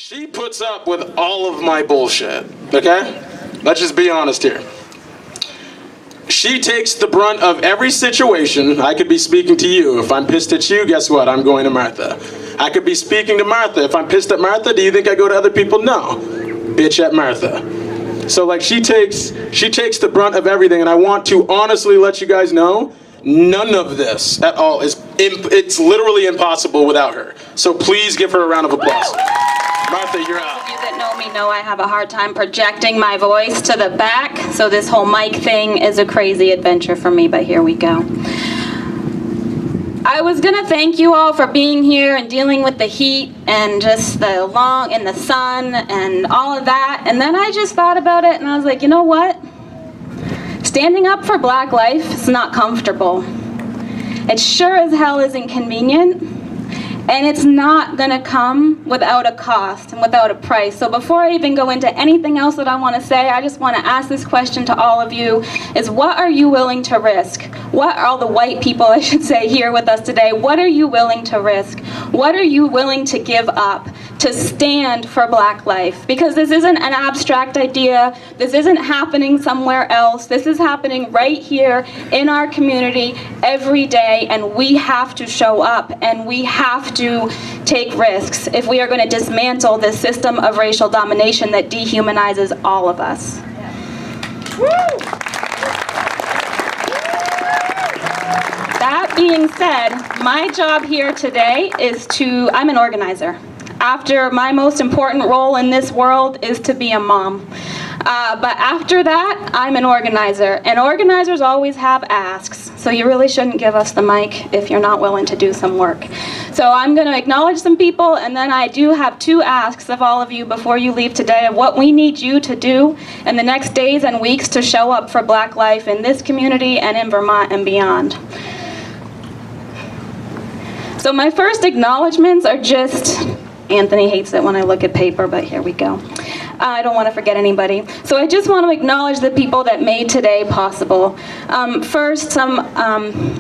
She puts up with all of my bullshit, okay? Let's just be honest here. She takes the brunt of every situation. I could be speaking to you. If I'm pissed at you, guess what? I'm going to Martha. I could be speaking to Martha. If I'm pissed at Martha, do you think I go to other people? No. Bitch at Martha. So like she takes the brunt of everything, and I want to honestly let you guys know, none of this at all it's literally impossible without her. So please give her a round of applause. Martha, you're out. Those of you that know me know I have a hard time projecting my voice to the back, so this whole mic thing is a crazy adventure for me, but here we go. I was gonna thank you all for being here and dealing with the heat and just the long in the sun and all of that, and then I just thought about it and I was like, you know what? Standing up for Black life is not comfortable. It sure as hell isn't convenient, and it's not gonna come without a cost and without a price. So before I even go into anything else that I wanna say, I just wanna ask this question to all of you, is what are you willing to risk? What are all the white people, I should say, here with us today, what are you willing to risk? What are you willing to give up to stand for Black life? Because this isn't an abstract idea, this isn't happening somewhere else, this is happening right here in our community every day, and we have to show up and we have to take risks if we are going to dismantle this system of racial domination that dehumanizes all of us. That being said, my job here today is I'm an organizer. After my most important role in this world is to be a mom. But after that, I'm an organizer, and organizers always have asks, so you really shouldn't give us the mic if you're not willing to do some work. So I'm going to acknowledge some people, and then I do have 2 asks of all of you before you leave today of what we need you to do in the next days and weeks to show up for Black life in this community and in Vermont and beyond. So my first acknowledgements are just, Anthony hates it when I look at paper, but here we go. I don't want to forget anybody. So I just want to acknowledge the people that made today possible. First, some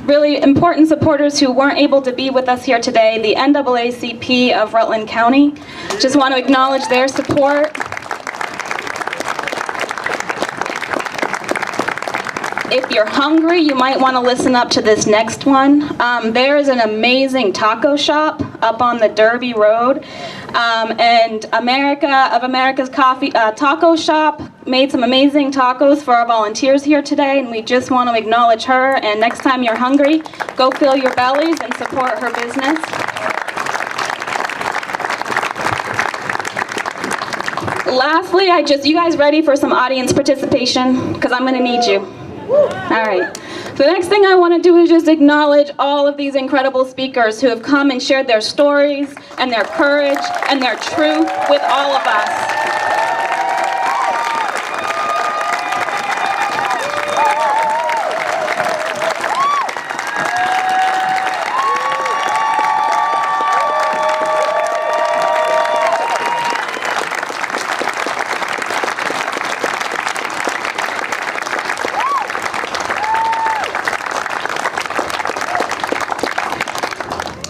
really important supporters who weren't able to be with us here today, the NAACP of Rutland County. Just want to acknowledge their support. If you're hungry, you might want to listen up to this next one. There is an amazing taco shop up on the Derby Road, and America's Coffee Taco Shop made some amazing tacos for our volunteers here today, and we just want to acknowledge her. And next time you're hungry, go fill your bellies and support her business. Lastly, you guys ready for some audience participation? Because I'm going to need you. All right. So the next thing I want to do is just acknowledge all of these incredible speakers who have come and shared their stories and their courage and their truth with all of us.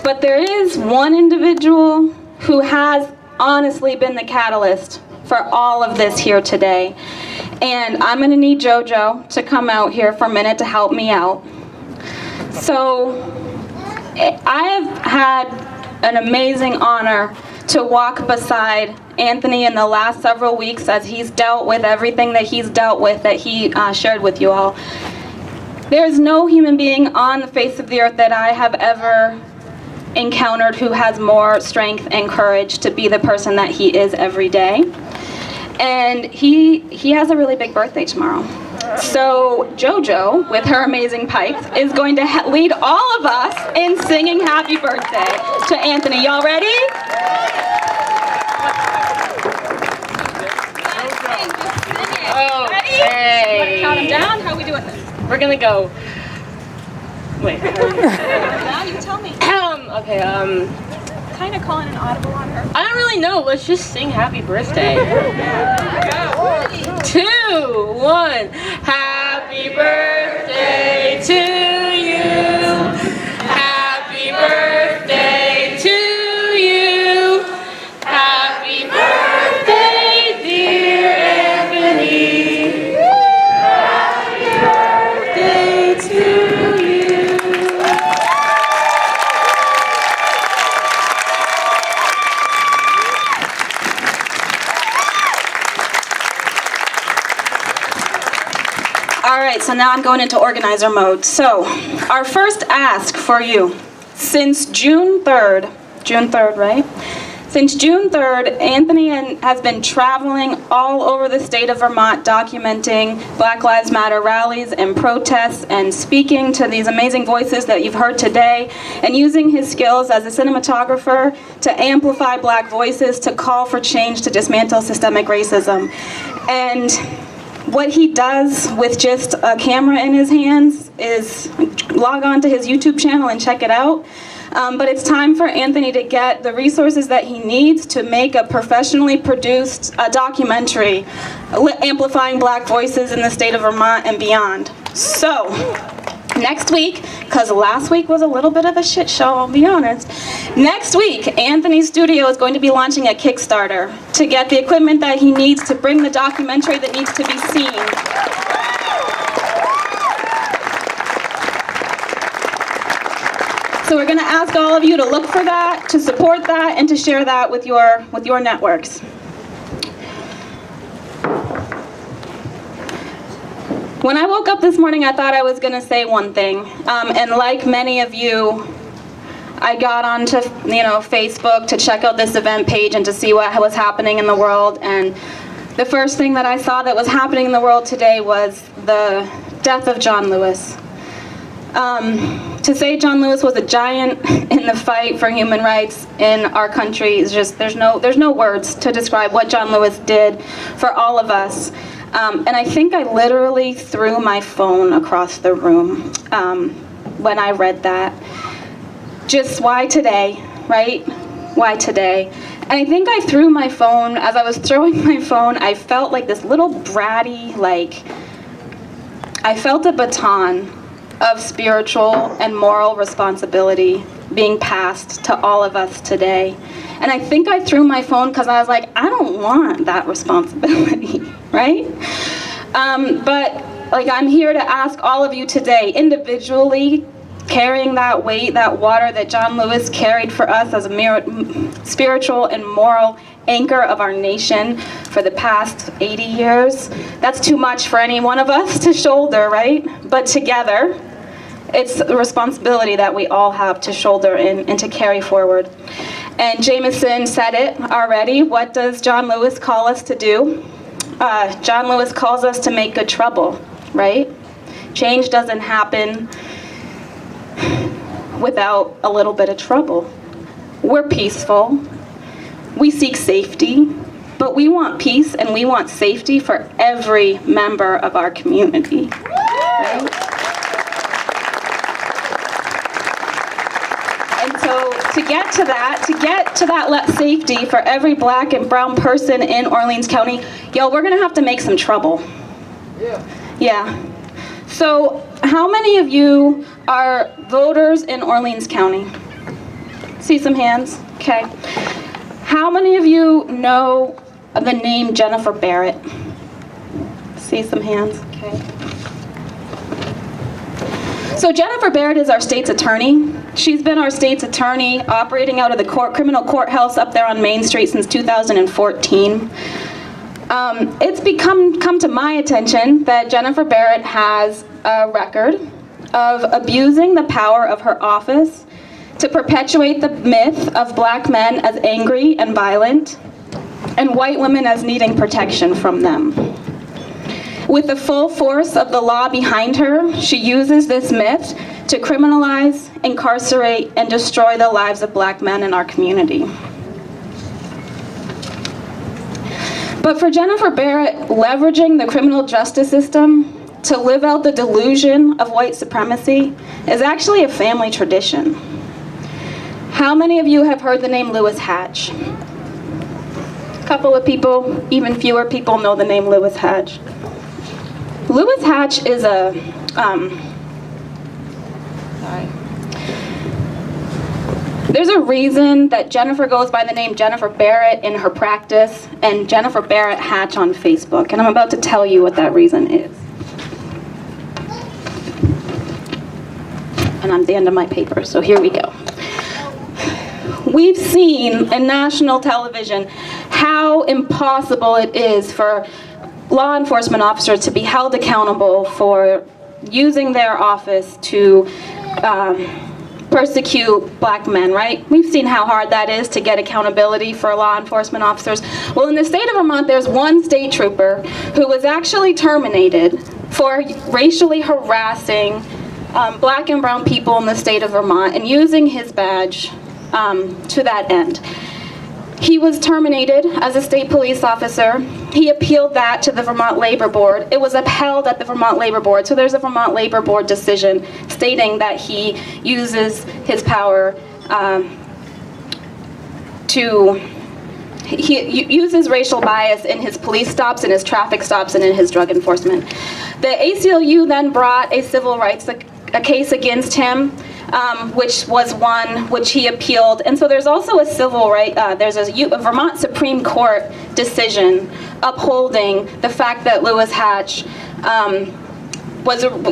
But there is one individual who has honestly been the catalyst for all of this here today. And I'm going to need JoJo to come out here for a minute to help me out. So I have had an amazing honor to walk beside Anthony in the last several weeks as he's dealt with everything that he's dealt with that he shared with you all. There is no human being on the face of the earth that I have ever encountered who has more strength and courage to be the person that he is every day. And he has a really big birthday tomorrow. So JoJo, with her amazing pipes, is going to lead all of us in singing happy birthday to Anthony. Y'all ready? Oh, hey. Count them down? How are we doing this? We're gonna go. Wait. Now you tell me. Okay, Kind of calling an audible on her. I don't really know. Let's just sing happy birthday. 2, 1. Happy birthday to you. Happy birthday to you. Happy birthday. so now I'm going into organizer mode. So, our first ask for you, since June 3rd, right? Since June 3rd, Anthony has been traveling all over the state of Vermont documenting Black Lives Matter rallies and protests and speaking to these amazing voices that you've heard today and using his skills as a cinematographer to amplify black voices, to call for change, to dismantle systemic racism. And what he does with just a camera in his hands is log on to his YouTube channel and check it out. But it's time for Anthony to get the resources that he needs to make a professionally produced documentary amplifying black voices in the state of Vermont and beyond. So, next week, because last week was a little bit of a shit show, I'll be honest. Next week, Anthony's studio is going to be launching a Kickstarter to get the equipment that he needs to bring the documentary that needs to be seen. So we're going to ask all of you to look for that, to support that, and to share that with your networks. When I woke up this morning, I thought I was going to say one thing, and like many of you, I got onto Facebook to check out this event page and to see what was happening in the world. And the first thing that I saw that was happening in the world today was the death of John Lewis. To say John Lewis was a giant in the fight for human rights in our country is just, there's no words to describe what John Lewis did for all of us. And I think I literally threw my phone across the room when I read that. Just why today, right? Why today? And I think I threw my phone, as I was throwing my phone, I felt like this little bratty, I felt a baton of spiritual and moral responsibility being passed to all of us today. And I think I threw my phone because I was like, I don't want that responsibility, right? But I'm here to ask all of you today, individually, carrying that weight, that water that John Lewis carried for us as a spiritual and moral anchor of our nation for the past 80 years. That's too much for any one of us to shoulder, right? But together, it's the responsibility that we all have to shoulder and to carry forward. And Jameson said it already. What does John Lewis call us to do? John Lewis calls us to make good trouble, right? Change doesn't happen without a little bit of trouble. We're peaceful. We seek safety, but we want peace and we want safety for every member of our community, right? And so to get to that safety for every black and brown person in Orleans County, we're gonna have to make some trouble. Yeah. So how many of you are voters in Orleans County? See some hands? Okay. How many of you know the name Jennifer Barrett? See some hands? Okay. So Jennifer Barrett is our state's attorney. She's been our state's attorney operating out of the criminal courthouse up there on Main Street since 2014. It's come to my attention that Jennifer Barrett has a record of abusing the power of her office to perpetuate the myth of black men as angry and violent, and white women as needing protection from them. With the full force of the law behind her, she uses this myth to criminalize, incarcerate, and destroy the lives of black men in our community. But for Jennifer Barrett, leveraging the criminal justice system to live out the delusion of white supremacy is actually a family tradition. How many of you have heard the name Lewis Hatch? A couple of people, even fewer people know the name Lewis Hatch. Lewis Hatch is there's a reason that Jennifer goes by the name Jennifer Barrett in her practice and Jennifer Barrett Hatch on Facebook, and I'm about to tell you what that reason is. And I'm at the end of my paper, so here we go. We've seen in national television how impossible it is for law enforcement officers to be held accountable for using their office to persecute black men, right? We've seen how hard that is to get accountability for law enforcement officers. Well, in the state of Vermont, there's one state trooper who was actually terminated for racially harassing black and brown people in the state of Vermont and using his badge to that end. He was terminated as a state police officer. He appealed that to the Vermont Labor Board. It was upheld at the Vermont Labor Board. So there's a Vermont Labor Board decision stating that he uses his power he uses racial bias in his police stops, in his traffic stops, and in his drug enforcement. The ACLU then brought a civil rights a case against him, which was one which he appealed. And so there's also a civil right, there's a Vermont Supreme Court decision upholding the fact that Louis Hatch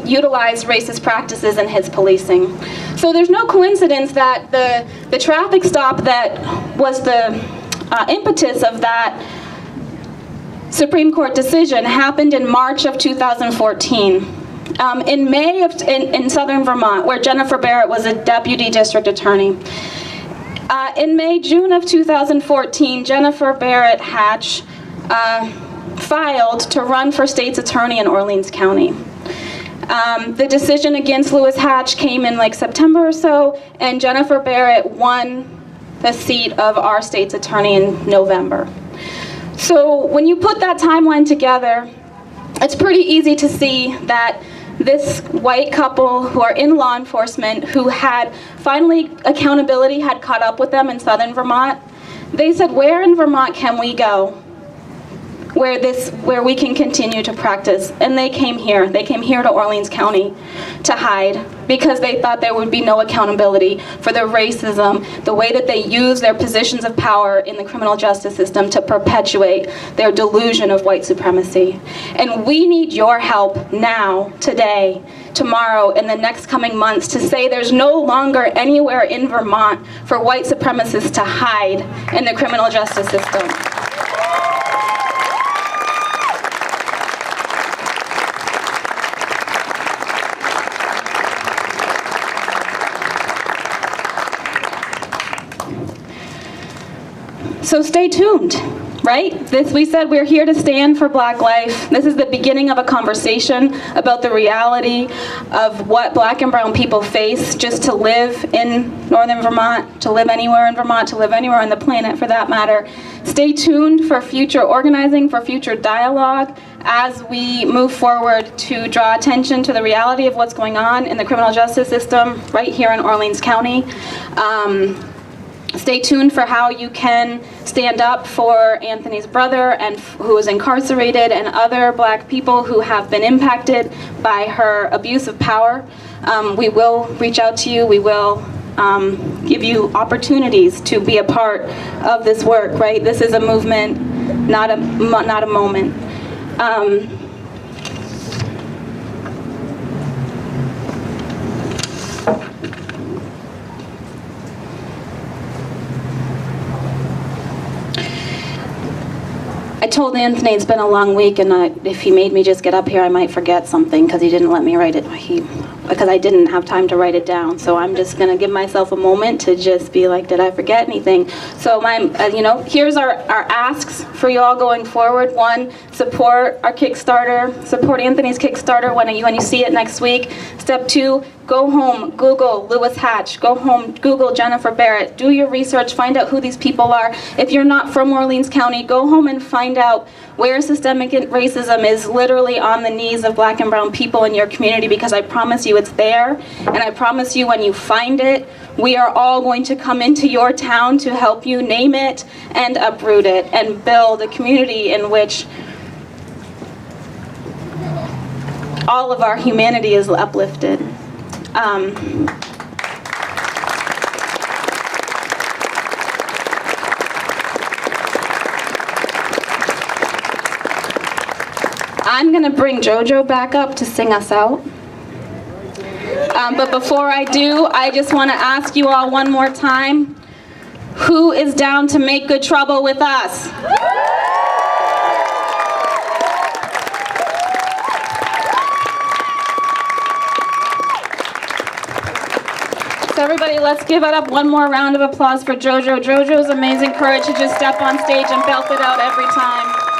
utilized racist practices in his policing. So there's no coincidence that the traffic stop that was the impetus of that Supreme Court decision happened in March of 2014. In May in southern Vermont, where Jennifer Barrett was a deputy district attorney. In June of 2014, Jennifer Barrett Hatch filed to run for state's attorney in Orleans County. The decision against Louis Hatch came in like September or so, and Jennifer Barrett won the seat of our state's attorney in November. So when you put that timeline together, it's pretty easy to see that this white couple who are in law enforcement, who had finally accountability had caught up with them in southern Vermont, they said, where in Vermont can we go where we can continue to practice? And they came here. They came here to Orleans County to hide because they thought there would be no accountability for their racism, the way that they use their positions of power in the criminal justice system to perpetuate their delusion of white supremacy. And we need your help now, today, tomorrow, in the next coming months to say there's no longer anywhere in Vermont for white supremacists to hide in the criminal justice system. So stay tuned, right? We said we're here to stand for Black life. This is the beginning of a conversation about the reality of what Black and brown people face just to live in northern Vermont, to live anywhere in Vermont, to live anywhere on the planet for that matter. Stay tuned for future organizing, for future dialogue as we move forward to draw attention to the reality of what's going on in the criminal justice system right here in Orleans County. Stay tuned for how you can stand up for Anthony's brother and who is incarcerated and other Black people who have been impacted by her abuse of power. We will reach out to you. We will give you opportunities to be a part of this work, right? This is a movement, not a moment. I told Anthony it's been a long week, and if he made me just get up here, I might forget something because he didn't let me write it. Because I didn't have time to write it down. So I'm just gonna give myself a moment to just be like, did I forget anything? So here's our asks for you all going forward. One, support our Kickstarter, support Anthony's Kickstarter when you see it next week. Step two, go home, Google Louis Hatch, go home, Google Jennifer Barrett, do your research, find out who these people are. If you're not from Orleans County, go home and find out where systemic racism is literally on the knees of Black and brown people in your community, because I promise you it's there, and I promise you when you find it, we are all going to come into your town to help you name it and uproot it and build a community in which all of our humanity is uplifted. I'm gonna bring JoJo back up to sing us out. But before I do, I just wanna ask you all one more time, who is down to make good trouble with us? everybody, let's give it up one more round of applause for JoJo. JoJo's amazing courage to just step on stage and belt it out every time.